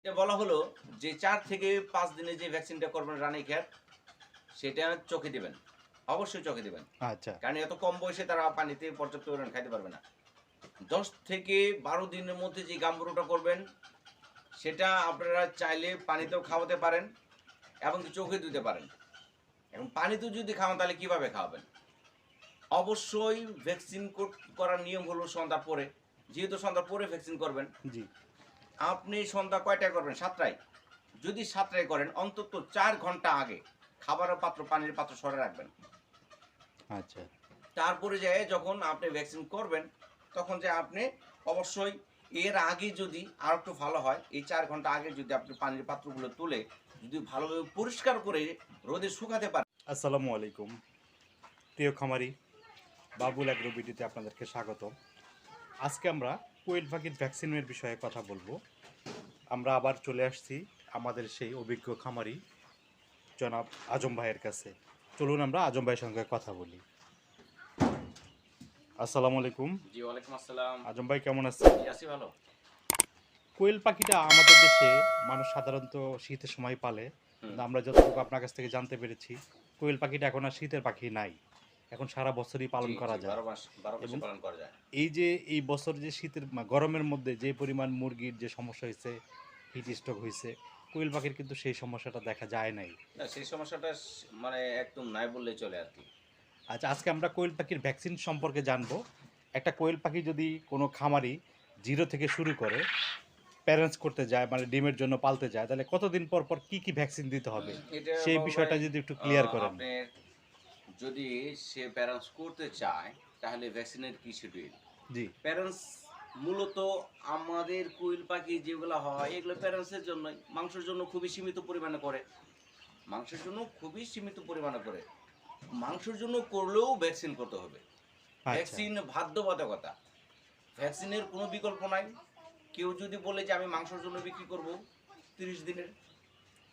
বলা হলো যে ৪ থেকে ৫ দিনে যে ভ্যাকসিনটা করবেন রানীক্ষেত সেটা চোখে দিবেন। অবশ্যই চোখে দিবেন। আচ্ছা, কারণ এত কম বয়সে তারা পানিতে পর্যাপ্ত পরিমাণ খাইতে পারবে না। ১০ থেকে ১২ দিনের মধ্যে যে গাম্বুরোটা করবেন সেটা আপনারা চাইলে পানিতেও খাওয়াতে পারেন এবং চোখে দিতে পারেন। এখন পানিতেও যদি খাওয়ান তাহলে কিভাবে খাওয়াবেন? অবশ্যই ভ্যাকসিন করার নিয়ম হলো সন্ধ্যার পরে। যেহেতু সন্ধ্যার পরে ভ্যাকসিন করবেন, জি, আপনি সন্ধ্যা কয়টায় করবেন? ৭টায়। যদি ৭টায় করেন অন্তত ৪ ঘন্টা আগে খাবারের পাত্র, পানির পাত্র সরে রাখবেন। আচ্ছা, তারপরে যেয়ে যখন আপনি ভ্যাকসিন করবেন, তখন যে আপনি অবশ্যই এর আগে যদি আরেকটু ভালো হয়, এই ৪ ঘন্টা আগে যদি আপনি পানির পাত্রগুলো তুলে যদি ভালোভাবে পরিষ্কার করে রোদে শুকাতে পারেন। আসসালামু আলাইকুম। প্রিয় খামারি, বাবুল অ্যাগ্রো বিডিতে আপনাদেরকে স্বাগত। আজকে আমরা কোয়েল পাখির ভ্যাকসিনের বিষয়ে কথা বলবো। আমরা আবার চলে আসছি আমাদের সেই অভিজ্ঞ খামারি জনাব আজম ভাইয়ের কাছে। চলুন আমরা আজম ভাইয়ের সঙ্গে কথা বলি। আসসালামু আলাইকুম। জি, ওয়ালাইকুম আসসালাম। আজম ভাই কেমন আছেন? জি, আছি ভালো। কোয়েল পাখিটা আমাদের দেশে মানুষ সাধারণত শীতের সময় পালে, হুম। কিন্তু আমরা যতটুকু আপনার কাছ থেকে জানতে পেরেছি কোয়েল পাখিটা এখন আর শীতের পাখি নাই, এখন সারা বছরই পালন জি, করা জি, যায়। ১২ মাসে এবং পালন করা যায়। এই যে এই বছর যে শীতের গরমের মধ্যে যে পরিমাণ মুরগির যে সমস্যা হয়েছে, হিট স্ট্রোক হয়েছে, কোয়েল পাখির কিন্তু সেই সমস্যাটা দেখা যায় নাই। না, সেই সমস্যাটা মানে একদম নাই বললেই চলে আরকি। আচ্ছা, আজকে আমরা কোয়েল পাখির ভ্যাকসিন সম্পর্কে জানবো। একটা কোয়েল পাখি যদি কোনো খামারি জিরো থেকে শুরু করে প্যারেন্টস করতে যায়, মানে ডিমের জন্য পালতে যায়, তাহলে কতদিন পর পর কি কি ভ্যাকসিন দিতে হবে এটা সেই বাবু ভাই, বিষয়টা যদি একটু ক্লিয়ার করেন। আপনার যদি সে প্যারেন্টস করতে চায় তাহলে ভ্যাকসিনের কি শিডিউল? জি, প্যারেন্টস মূলত আমাদের কুইল পাখি যেগুলো হয় এগুলো প্যারেন্টসের জন্যই, মাংসের জন্য খুবই সীমিত পরিমাণে করে। মাংসের জন্য খুবই সীমিত পরিমাণে করে। মাংসের জন্য করলেও ভ্যাকসিন করতে হবে। আচ্ছা, ভ্যাকসিন বাধ্যবাধকতা। ভ্যাকসিনের কোনো বিকল্প নাই। কেউ যদি বলে যে আমি মাংসের জন্য বিক্রি করব ৩০ দিনের,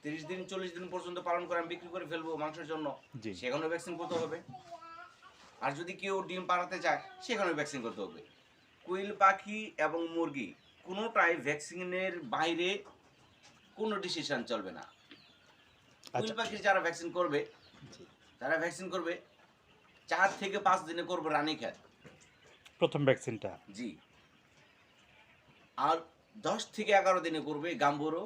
৩০ দিন ৪০ দিন পর্যন্ত পালন করে আমি বিক্রি করে ফেলবো মাংসের জন্য, জি, সেখানেও ভ্যাকসিন করতে হবে। আর যদি কেউ ডিম পাড়াতে চায় সেখানেও ভ্যাকসিন করতে হবে। কুইল পাখি এবং মুরগি কোনোটাই ভ্যাকসিনের বাইরে কোনো ডিসিশন চলবে না। কুইল আচ্ছা, পাখির যারা ভ্যাকসিন করবে জি, তারা ভ্যাকসিন করবে ৪ থেকে ৫ দিনে করবে রানীক্ষেত। প্রথম ভ্যাকসিনটা। জি। আর ১০ থেকে ১১ দিনে করবে গাম্বুরো।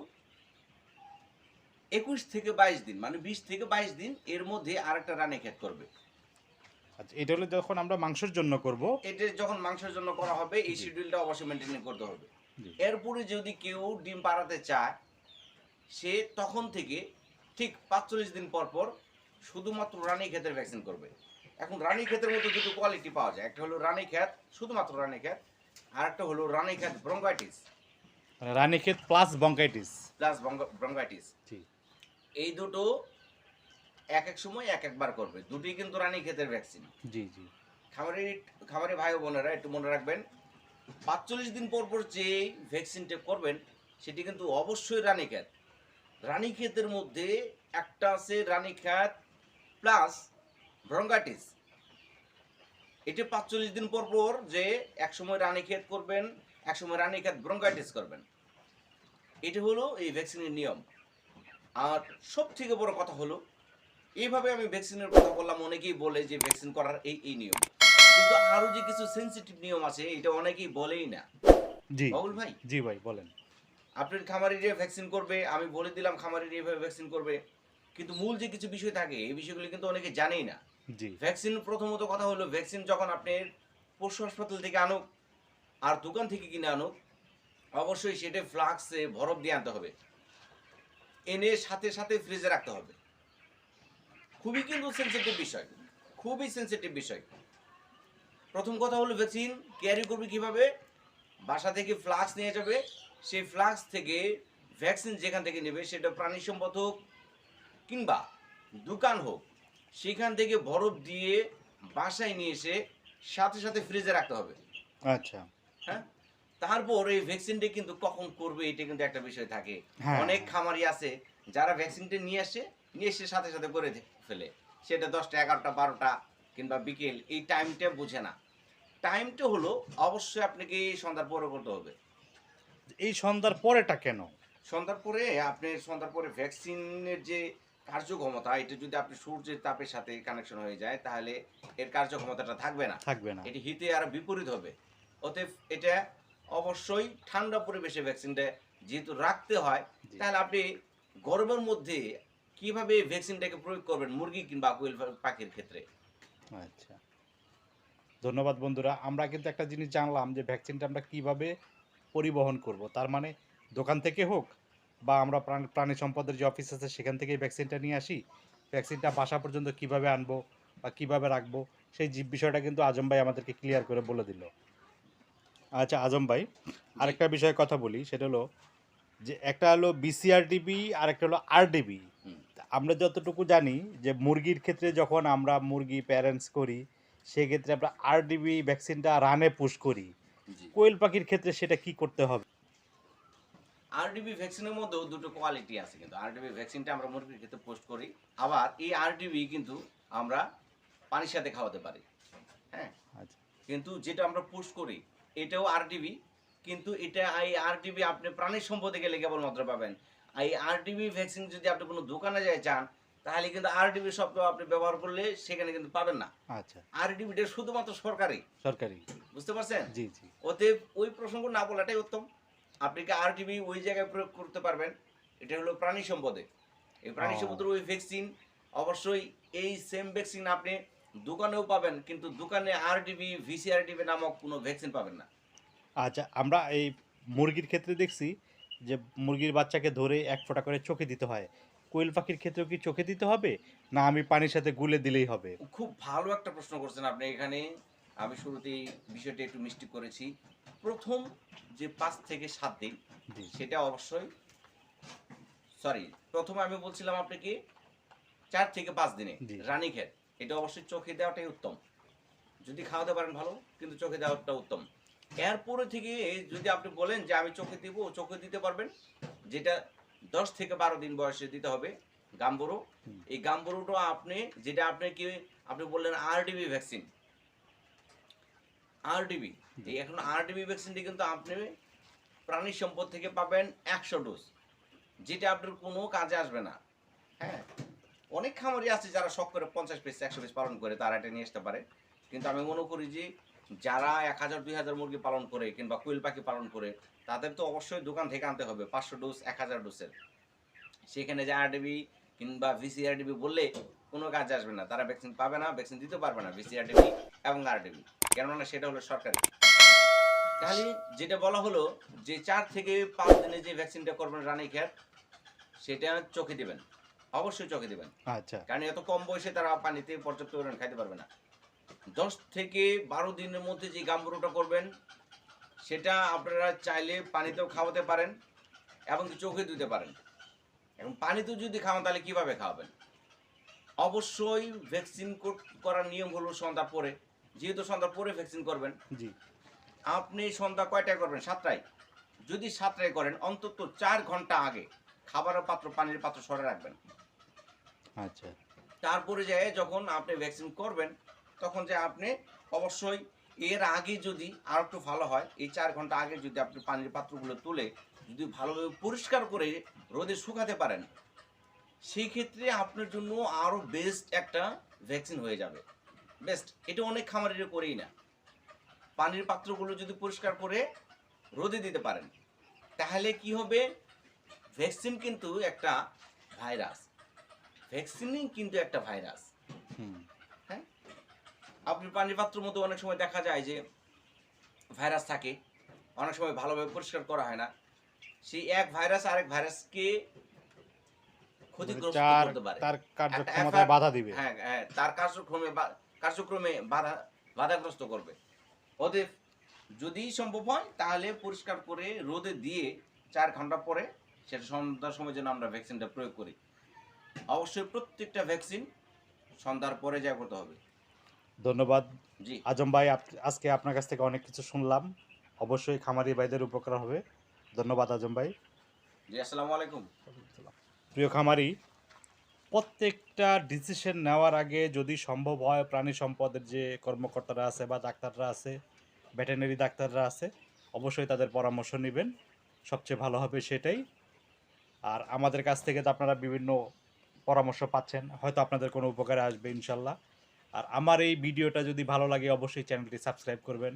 ২১ থেকে ২২ দিন মানে ২০ থেকে ২২ দিন এর মধ্যে আরেকটা রানীক্ষেত করবে। আচ্ছা, এটা হলো যখন আমরা মাংসের জন্য করব। এটা যখন মাংসের জন্য করা হবে এই জি, শিডিউলটা অবশ্যই মেনটেন করতে হবে। জি, এরপরে যদি কেউ ডিম পাড়াতে চায় সে তখন থেকে ঠিক ৪৫ দিন পর পর শুধুমাত্র রানীক্ষেতের ভ্যাকসিন করবে। এখন রানীক্ষেতের মধ্যে দুটো কোয়ালিটি পাওয়া যায়। একটা হলো রানীক্ষেত, শুধুমাত্র রানীক্ষেত। আর একটা হলো রানীক্ষেত ব্রঙ্কাইটিস মানে Ranikhet plus bronchitis. Plus bronchitis. জি, এই দুটো এক এক সময় এক একবার করবে। দুটোই কিন্তু রানীক্ষেতের ভ্যাকসিন। জি, জি, খামারি খামারি ভাই ও বোনেরা একটু মনে রাখবেন, ৪৫ দিন পর পর যে ভ্যাকসিনটা করবেন সেটি কিন্তু অবশ্যই রানীক্ষেত। রানীক্ষেতের মধ্যে একটা আছে রানীক্ষেত প্লাস ব্রঙ্কাইটিস। এটি ৪৫ দিন পর পর যে একসময় রানীক্ষেত করবেন, একসময় রানীক্ষেত ব্রঙ্কাইটিস করবেন। এটি হলো এই ভ্যাকসিনের নিয়ম। আর সবথেকে বড় কথা হলো, এইভাবে আমি ভ্যাকসিনের কথা বললাম, অনেকেই বলে যে ভ্যাকসিন করার এই নিয়ম। কিন্তু আরও যে কিছু সেনসিটিভ নিয়ম আছে এটা অনেকেই বলেই না। জি, বাবুল ভাই, জি ভাই বলেন। আপনার খামারিরা ভ্যাকসিন করবে, আমি বলে দিলাম খামারিরা এইভাবে ভ্যাকসিন করবে, কিন্তু মূল যে কিছু বিষয় থাকে এই বিষয়গুলো কিন্তু অনেকে জানেই না। জি, ভ্যাকসিন প্রথমত কথা হলো, ভ্যাকসিন যখন আপনি পশু হাসপাতাল থেকে আনুক আর দোকান থেকে কিনে আনুক, অবশ্যই সেটা ফ্লাক্সে বরফ দিয়ে আনতে হবে, এনে সাথে সাথে ফ্রিজে রাখতে হবে। খুবই কিন্তু সেন্সিটিভ বিষয়, খুবই সেন্সিটিভ বিষয়। প্রথম কথা হলো ভ্যাকসিন ক্যারি করবে কিভাবে? বাসা থেকে ফ্লাক্স নিয়ে যাবে, সেই ফ্লাক্স থেকে ভ্যাকসিন যেখান থেকে নেবে সেটা প্রাণী সম্পদ হোক কিংবা দোকান হোক, সেখান থেকে বরফ দিয়ে বাসায় নিয়ে এসে সাথে সাথে ফ্রিজে রাখতে হবে। আচ্ছা, হ্যাঁ, তারপর এই ভ্যাকসিনটা কিন্তু কখন করবে এটা কিন্তু একটা বিষয় থাকে। হ্যাঁ, অনেক খামারি আছে যারা ভ্যাকসিনটা নিয়ে এসে সাথে সাথে করে ফেলে, সেটা ১০টা ১১টা ১২টা কিংবা বিকেল, এই টাইমটা বুঝে না। টাইমটা হলো অবশ্যই আপনাকে সন্ধ্যার পরে করতে হবে। এই সন্ধ্যার পরেটা কেন? সন্ধ্যার পরে ভ্যাকসিনের যে কার্যক্ষমতা, এটা যদি আপনি সূর্যের তাপের সাথে কানেকশন হয়ে যায় তাহলে এর কার্যক্ষমতাটা থাকবে না, থাকবে না। এটি হিতে আর বিপরীত হবে। অতএব এটা অবশ্যই ঠান্ডা পরিবেশে ভ্যাকসিনটা যেহেতু রাখতে হয়, জি। তাহলে আপনি গরমের মধ্যে কিভাবে ভ্যাকসিনটাকে প্রয়োগ করবেন মুরগি কিংবা কোয়েল পাখির ক্ষেত্রে। আচ্ছা, ধন্যবাদ বন্ধুরা। আমরা কিন্তু একটা জিনিস জানলাম যে ভ্যাকসিনটা আমরা কিভাবে পরিবহন করব। তার মানে দোকান থেকে হোক বা আমরা প্রাণী সম্পদের যে অফিস আছে সেখান থেকেই ভ্যাকসিনটা নিয়ে আসি। ভ্যাকসিনটা বাসা পর্যন্ত কিভাবে আনবো বা কিভাবে রাখবো সেই বিষয়টা কিন্তু আজম ভাই আমাদেরকে ক্লিয়ার করে বলে দিল। আচ্ছা আজম ভাই, জি। আরেকটা বিষয়ে কথা বলি, সেটা হলো যে একটা হলো বিসিআরডিবি আর একটা হলো আরডিবি। হুম। আমরা যতটুকু জানি যে মুরগির ক্ষেত্রে যখন আমরা মুরগি প্যারেন্টস করি সেক্ষেত্রে আমরা আরডিবি ভ্যাকসিনটা রানে পুশ করি। জি। কোয়েল পাখির ক্ষেত্রে সেটা কি করতে হবে? আরডিবি ভ্যাকসিনের মধ্যেও দুটো কোয়ালিটি আছে, কিন্তু আরডিবি ভ্যাকসিনটা আমরা মুরগির ক্ষেত্রে পোস্ট করি, আবার এই আরডিবি কিন্তু আমরা পানির সাথে খাওয়াতে পারি। হ্যাঁ, আচ্ছা কিন্তু যেটা আমরা পোস্ট করি এটাও আরডিবি, কিন্তু এটা এই আরডিবি আপনি প্রাণী সম্পদে গেলে কেবলমাত্র পাবেন। এই আরডিবি ভ্যাকসিন যদি আপনি কোনো দোকানে যায় চান, তাহলে কিন্তু আরডিবি শব্দ আপনি ব্যবহার করলে সেখানে কিন্তু পাবেন না। আচ্ছা, আরডিবিটা শুধুমাত্র সরকারি, সরকারি। বুঝতে পারছেন? জি জি। অতএব ওই প্রসঙ্গ না বলাটাই উত্তম। আপনি কি আরটিবি ওই জায়গায় প্রয়োগ করতে পারবেন, এটা হলো প্রাণী সম্পদে। এই প্রাণী ও সম্পদের ওই ভ্যাকসিন অবশ্যই এই সেম ভ্যাকসিন আপনি দোকানেও পাবেন, কিন্তু দোকানে আরটিবি ভিসিআরটিবি নামক কোনো ভ্যাকসিন পাবেন না। আচ্ছা, আমরা এই মুরগির ক্ষেত্রে দেখছি যে মুরগির বাচ্চাকে ধরে এক ফোঁটা করে চোখে দিতে হয়। কোয়েল পাখির ক্ষেত্রেও কি চোখে দিতে হবে, না আমি পানির সাথে গুলে দিলেই হবে? খুব ভালো একটা প্রশ্ন করছেন আপনি এখানে। আমি শুরুতেই বিষয়টা একটু মিষ্টি করেছি। প্রথম যে ৫ থেকে ৭ দিন, জি সেটা অবশ্যই, সরি, প্রথমে আমি বলছিলাম আপনাকে ৪ থেকে ৫ দিনে জি। রানীক্ষেত, এটা অবশ্যই চোখে দেওয়াটাই উত্তম। যদি খাওয়াতে পারেন ভালো, কিন্তু চোখে দেওয়াটা উত্তম। এরপরে থেকে যদি আপনি বলেন যে আমি চোখে দিব, চোখে দিতে পারবেন। যেটা ১০ থেকে ১২ দিন বয়সে দিতে হবে গাম্বুরো। হুম, এই গাম্বুরোটা আপনি, যেটা আপনি বললেন আরডিবি ভ্যাকসিন, আরডিবি, জি। এই এখন আরডিবি ভ্যাকসিনটি কিন্তু আপনি প্রাণী সম্পদ থেকে পাবেন ১০০ ডোজ, যেটা আপনার কোনো কাজে আসবে না। হ্যাঁ, অনেক খামারি আছে যারা শখ করে 50 পিস 100 পিস পালন করে, তারা এটা নিয়ে আসতে পারে। কিন্তু আমি মনে করি যে যারা 1000 2000 মুরগি পালন করে কিংবা কোয়েল পাখি পালন করে, তাদের তো অবশ্যই দোকান থেকে আনতে হবে 500 ডোজ 1000 ডোজের। সেখানে যে আরডিবি কিংবা ভিসিআরডিবি বললে কোনো কাজে আসবে না, তারা ভ্যাকসিন পাবে না, ভ্যাকসিন দিতে পারবে না ভিসিআরডিবি এবং আরডিবি, কেননা সেটা হলো সরকারি। তাহলে যেটা বলা হলো যে 4 থেকে 5 দিনে যে ভ্যাকসিনটা করবেন রানীক্ষেত, সেটা চোখে দিবেন, অবশ্যই চোখে দিবেন। আচ্ছা কারণ এত কম বয়সে তারা পানিতে পর্যাপ্ত পরিমাণ খাইতে পারবে না। ১০ থেকে ১২ দিনের মধ্যে যে গাম্বুরোটা করবেন, সেটা আপনারা চাইলে পানিতেও খাওয়াতে পারেন এবং চোখে দিতে পারেন। এখন পানিতেও যদি খাওয়ান তাহলে কিভাবে খাওয়াবেন? অবশ্যই ভ্যাকসিন করার নিয়ম হলো সন্ধ্যার পরে। যেহেতু সন্ধ্যার পরে ভ্যাকসিন করবেন, জি। আপনি সন্ধ্যা কয়টায় করবেন? ৭টায়। যদি ৭টায় করেন, অন্তত ৪ ঘন্টা আগে খাবারের পাত্র, পানির পাত্র সরে রাখবেন। আচ্ছা তারপরে যেয়ে যখন আপনি ভ্যাকসিন করবেন, তখন যে আপনি অবশ্যই এর আগে যদি আর একটু ভালো হয়, এই ৪ ঘন্টা আগে যদি আপনি পানির পাত্রগুলো তুলে যদি ভালোভাবে পরিষ্কার করে রোদে শুকাতে পারেন, সেই ক্ষেত্রে আপনার জন্য আরও বেস্ট একটা ভ্যাকসিন হয়ে যাবে। বেস্ট। এটা অনেক খামারিরা করেই না। পানির পাত্রগুলো যদি পরিষ্কার করে রোদে দিতে পারেন, তাহলে কি হবে? ভ্যাকসিন কিন্তু একটা ভাইরাস। ভ্যাকসিনই কিন্তু একটা ভাইরাস। হুম হ্যাঁ? আপনি পানির পাত্রের মধ্যে অনেক সময় দেখা যায় যে ভাইরাস থাকে, অনেক সময় ভালোভাবে পরিষ্কার করা হয় না। সেই এক ভাইরাস আরেক ভাইরাসকে মানে ক্ষতিগ্রস্ত চার করতে পারে। তার একটা কার্যক্ষমতায় বাধা দিবে। হ্যাঁ, হ্যাঁ, তার কার্যক্রমে বাধাগ্রস্ত করবে। অতএব যদি সম্ভব হয় তাহলে পরিষ্কার করে রোদে দিয়ে ৪ ঘন্টা পরে সেটা সন্ধ্যার সময় যেন আমরা ভ্যাকসিনটা প্রয়োগ করি। অবশ্যই প্রত্যেকটা ভ্যাকসিন সন্ধ্যার পরে যা করতে হবে। ধন্যবাদ জি, আজম ভাই, আজকে আপনার কাছ থেকে অনেক কিছু শুনলাম। অবশ্যই খামারি ভাইদের উপকার হবে। ধন্যবাদ আজম ভাই। জি, আসসালামু আলাইকুম। প্রিয় খামারি, প্রত্যেকটা ডিসিশন নেওয়ার আগে যদি সম্ভব হয় প্রাণী সম্পদের যে কর্মকর্তারা আছে বা ডাক্তাররা আছে, ভেটেরিনারি ডাক্তাররা আছে, অবশ্যই তাদের পরামর্শ নেবেন, সবচেয়ে ভালো হবে সেটাই। আর আমাদের কাছ থেকে তো আপনারা বিভিন্ন পরামর্শ পাচ্ছেন, হয়তো আপনাদের কোনো উপকারে আসবে ইনশাল্লাহ। আর আমার এই ভিডিওটা যদি ভালো লাগে অবশ্যই চ্যানেলটি সাবস্ক্রাইব করবেন।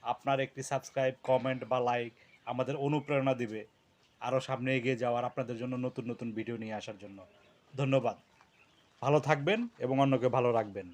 আপনার একটি সাবস্ক্রাইব, কমেন্ট বা লাইক আমাদের অনুপ্রেরণা দিবে আরও সামনে এগিয়ে যাওয়ার, আপনাদের জন্য নতুন নতুন ভিডিও নিয়ে আসার জন্য। ধন্যবাদ। ভালো থাকবেন এবং অন্যকে ভালো রাখবেন।